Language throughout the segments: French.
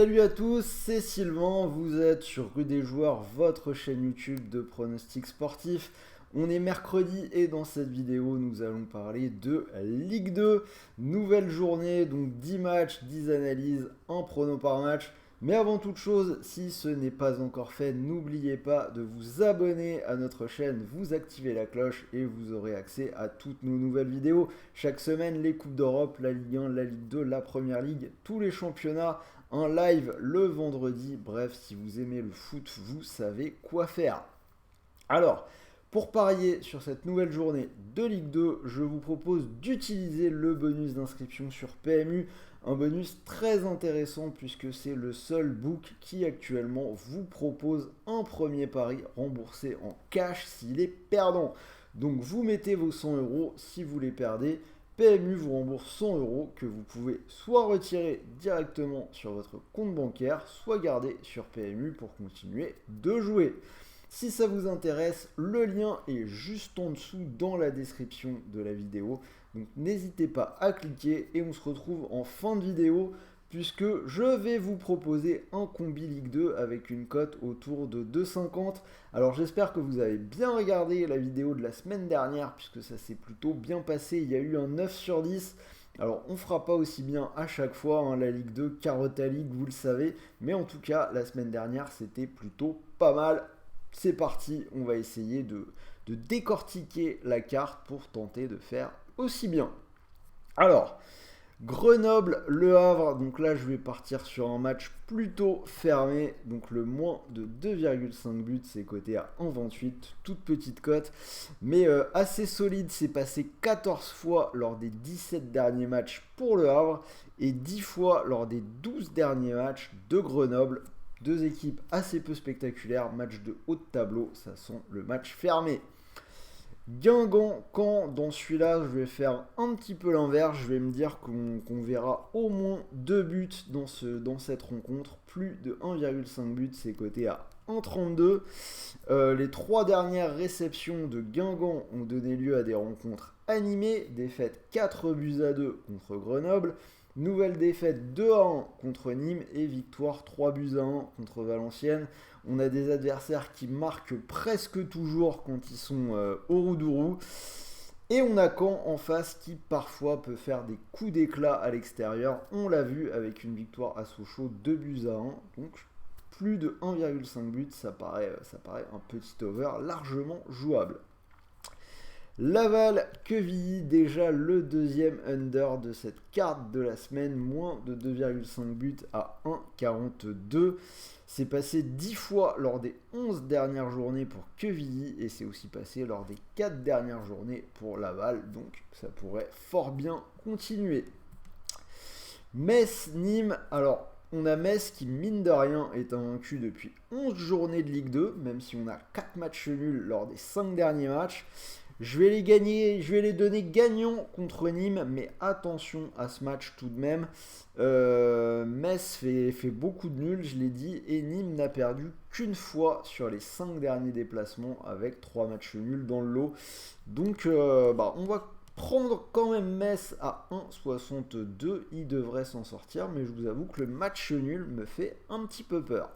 Salut à tous, c'est Sylvain, vous êtes sur Rue des Joueurs, votre chaîne YouTube de pronostics sportifs. On est mercredi et dans cette vidéo, nous allons parler de Ligue 2. Nouvelle journée, donc 10 matchs, 10 analyses, un prono par match. Mais avant toute chose, si ce n'est pas encore fait, n'oubliez pas de vous abonner à notre chaîne, vous activez la cloche et vous aurez accès à toutes nos nouvelles vidéos. Chaque semaine, les Coupes d'Europe, la Ligue 1, la Ligue 2, la Première Ligue, tous les championnats, un live le vendredi. Bref, si vous aimez le foot, vous savez quoi faire. Alors, pour parier sur cette nouvelle journée de Ligue 2, je vous propose d'utiliser le bonus d'inscription sur PMU. Un bonus très intéressant puisque c'est le seul book qui actuellement vous propose un premier pari remboursé en cash s'il est perdant. Donc vous mettez vos 100 euros, si vous les perdez, PMU vous rembourse 100 euros que vous pouvez soit retirer directement sur votre compte bancaire, soit garder sur PMU pour continuer de jouer. Si ça vous intéresse, le lien est juste en dessous dans la description de la vidéo. Donc n'hésitez pas à cliquer et on se retrouve en fin de vidéo puisque je vais vous proposer un combi Ligue 2 avec une cote autour de 2,50. Alors j'espère que vous avez bien regardé la vidéo de la semaine dernière puisque ça s'est plutôt bien passé. Il y a eu un 9 sur 10. Alors on ne fera pas aussi bien à chaque fois, hein, la Ligue 2, Carota League, vous le savez. Mais en tout cas, la semaine dernière, c'était plutôt pas mal. C'est parti, on va essayer de décortiquer la carte pour tenter de faire aussi bien. Alors, Grenoble-Le Havre, donc là je vais partir sur un match plutôt fermé, donc le moins de 2,5 buts, c'est coté à 1,28, toute petite cote, mais assez solide, c'est passé 14 fois lors des 17 derniers matchs pour Le Havre et 10 fois lors des 12 derniers matchs de Grenoble. Deux équipes assez peu spectaculaires, match de haut de tableau, ça sent le match fermé. Guingamp-Caen, dans celui-là, je vais faire un petit peu l'inverse. Je vais me dire qu'on verra au moins 2 buts dans cette rencontre. Plus de 1,5 buts, c'est coté à 1,32. Les 3 dernières réceptions de Guingamp ont donné lieu à des rencontres animées. Défaite 4 buts à 2 contre Grenoble. Nouvelle défaite 2-1 contre Nîmes et victoire 3 buts à 1 contre Valenciennes. On a des adversaires qui marquent presque toujours quand ils sont au Roudourou. Et on a Caen en face qui parfois peut faire des coups d'éclat à l'extérieur. On l'a vu avec une victoire à Sochaux 2 buts à 1. Donc plus de 1,5 buts, ça paraît un petit over largement jouable. Laval-Quevilly, déjà le deuxième under de cette carte de la semaine, moins de 2,5 buts à 1,42. C'est passé 10 fois lors des 11 dernières journées pour Quevilly et c'est aussi passé lors des 4 dernières journées pour Laval, donc ça pourrait fort bien continuer. Metz-Nîmes, alors on a Metz qui, mine de rien, est invaincu depuis 11 journées de Ligue 2, même si on a 4 matchs nuls lors des 5 derniers matchs. Je vais les donner gagnants contre Nîmes, mais attention à ce match tout de même. Metz fait beaucoup de nuls, je l'ai dit, et Nîmes n'a perdu qu'une fois sur les 5 derniers déplacements avec 3 matchs nuls dans le lot. Donc on va prendre quand même Metz à 1,62, il devrait s'en sortir, mais je vous avoue que le match nul me fait un petit peu peur.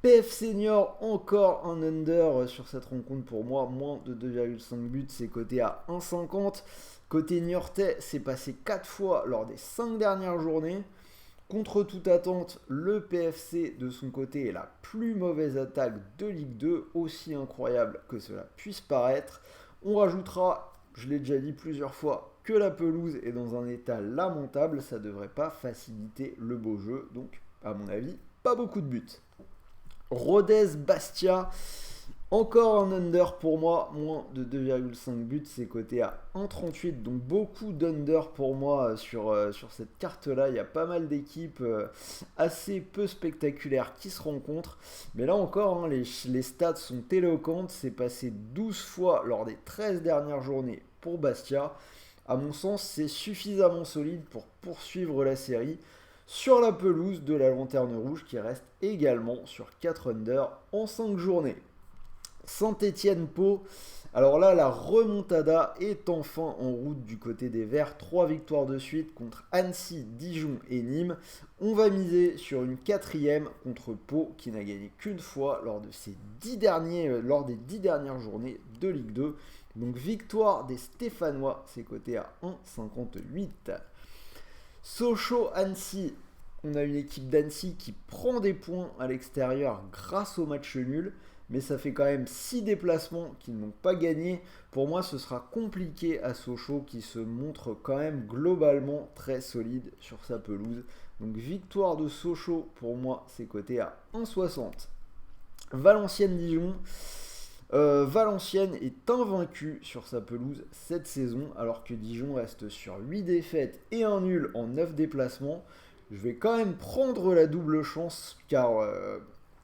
PF Senior, encore un under sur cette rencontre pour moi, moins de 2,5 buts, c'est coté à 1,50. Côté Niortais, c'est passé 4 fois lors des 5 dernières journées. Contre toute attente, le PFC de son côté est la plus mauvaise attaque de Ligue 2, aussi incroyable que cela puisse paraître. On rajoutera, je l'ai déjà dit plusieurs fois, que la pelouse est dans un état lamentable, ça ne devrait pas faciliter le beau jeu, donc à mon avis, pas beaucoup de buts. Rodez-Bastia, encore un under pour moi, moins de 2,5 buts, c'est coté à 1,38, donc beaucoup d'under pour moi sur cette carte-là. Il y a pas mal d'équipes assez peu spectaculaires qui se rencontrent, mais là encore, hein, les stats sont éloquentes, c'est passé 12 fois lors des 13 dernières journées pour Bastia. À mon sens, c'est suffisamment solide pour poursuivre la série sur la pelouse de la Lanterne Rouge qui reste également sur 4 under en 5 journées. Saint-Étienne-Pau. Alors là, la remontada est enfin en route du côté des Verts. 3 victoires de suite contre Annecy, Dijon et Nîmes. On va miser sur une 4e contre Pau qui n'a gagné qu'une fois lors des 10 dernières journées de Ligue 2. Donc victoire des Stéphanois, c'est coté à 1,58. Sochaux-Annecy. On a une équipe d'Annecy qui prend des points à l'extérieur grâce au match nul. Mais ça fait quand même 6 déplacements qu'ils n'ont pas gagné. Pour moi, ce sera compliqué à Sochaux qui se montre quand même globalement très solide sur sa pelouse. Donc victoire de Sochaux, pour moi, c'est coté à 1,60. Valenciennes-Dijon. Valenciennes est invaincue sur sa pelouse cette saison, alors que Dijon reste sur 8 défaites et un nul en 9 déplacements. Je vais quand même prendre la double chance, car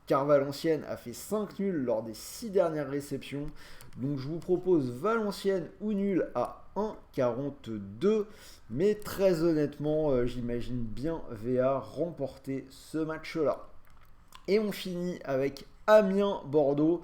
Valenciennes a fait 5 nuls lors des 6 dernières réceptions. Donc je vous propose Valenciennes ou nul à 1,42. Mais très honnêtement, j'imagine bien VA remporter ce match-là. Et on finit avec Amiens-Bordeaux.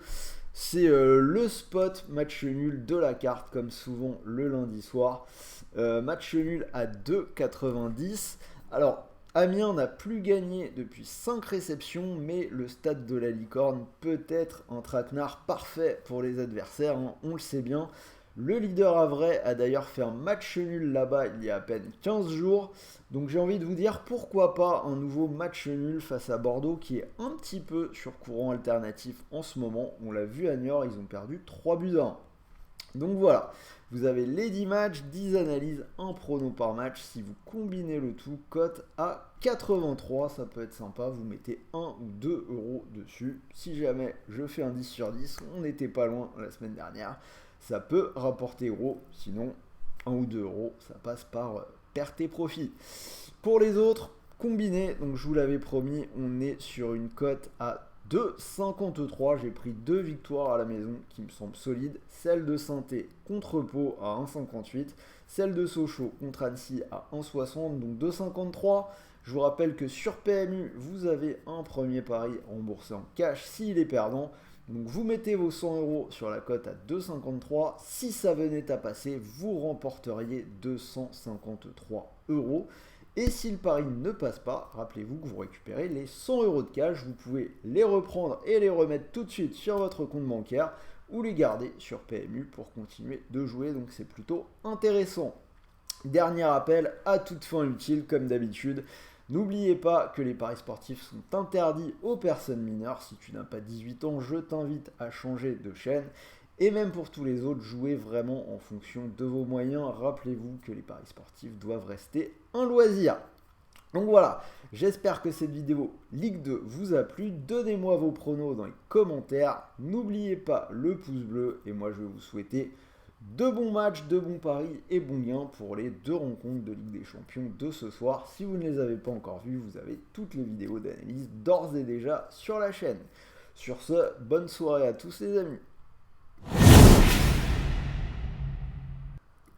C'est le spot match nul de la carte, comme souvent le lundi soir. Match nul à 2,90. Alors, Amiens n'a plus gagné depuis 5 réceptions, mais le stade de la Licorne peut être un traquenard parfait pour les adversaires, hein, on le sait bien. Le leader havrais a d'ailleurs fait un match nul là-bas il y a à peine 15 jours. Donc j'ai envie de vous dire pourquoi pas un nouveau match nul face à Bordeaux qui est un petit peu sur courant alternatif en ce moment. On l'a vu à Niort, ils ont perdu 3 buts à 1. Donc voilà, vous avez les 10 matchs, 10 analyses, un prono par match. Si vous combinez le tout, cote à 83, ça peut être sympa. Vous mettez 1 ou 2 euros dessus. Si jamais je fais un 10 sur 10, on n'était pas loin la semaine dernière. Ça peut rapporter gros, sinon 1 ou 2 euros, ça passe par perte et profit. Pour les autres, combinés, donc je vous l'avais promis, on est sur une cote à 2,53. J'ai pris 2 victoires à la maison qui me semblent solides. Celle de Saint-Étienne contre Pau à 1,58. Celle de Sochaux contre Annecy à 1,60. Donc 2,53. Je vous rappelle que sur PMU, vous avez un premier pari remboursé en cash s'il est perdant. Donc vous mettez vos 100 euros sur la cote à 2,53. Si ça venait à passer, vous remporteriez 253 euros. Et si le pari ne passe pas, rappelez-vous que vous récupérez les 100 euros de cash. Vous pouvez les reprendre et les remettre tout de suite sur votre compte bancaire ou les garder sur PMU pour continuer de jouer. Donc c'est plutôt intéressant. Dernier rappel à toute fin utile, comme d'habitude. N'oubliez pas que les paris sportifs sont interdits aux personnes mineures. Si tu n'as pas 18 ans, je t'invite à changer de chaîne. Et même pour tous les autres, jouez vraiment en fonction de vos moyens. Rappelez-vous que les paris sportifs doivent rester un loisir. Donc voilà, j'espère que cette vidéo Ligue 2 vous a plu. Donnez-moi vos pronos dans les commentaires. N'oubliez pas le pouce bleu. Et moi, je vais vous souhaiter de bons matchs, de bons paris et bons gains pour les 2 rencontres de Ligue des Champions de ce soir. Si vous ne les avez pas encore vues, vous avez toutes les vidéos d'analyse d'ores et déjà sur la chaîne. Sur ce, bonne soirée à tous les amis.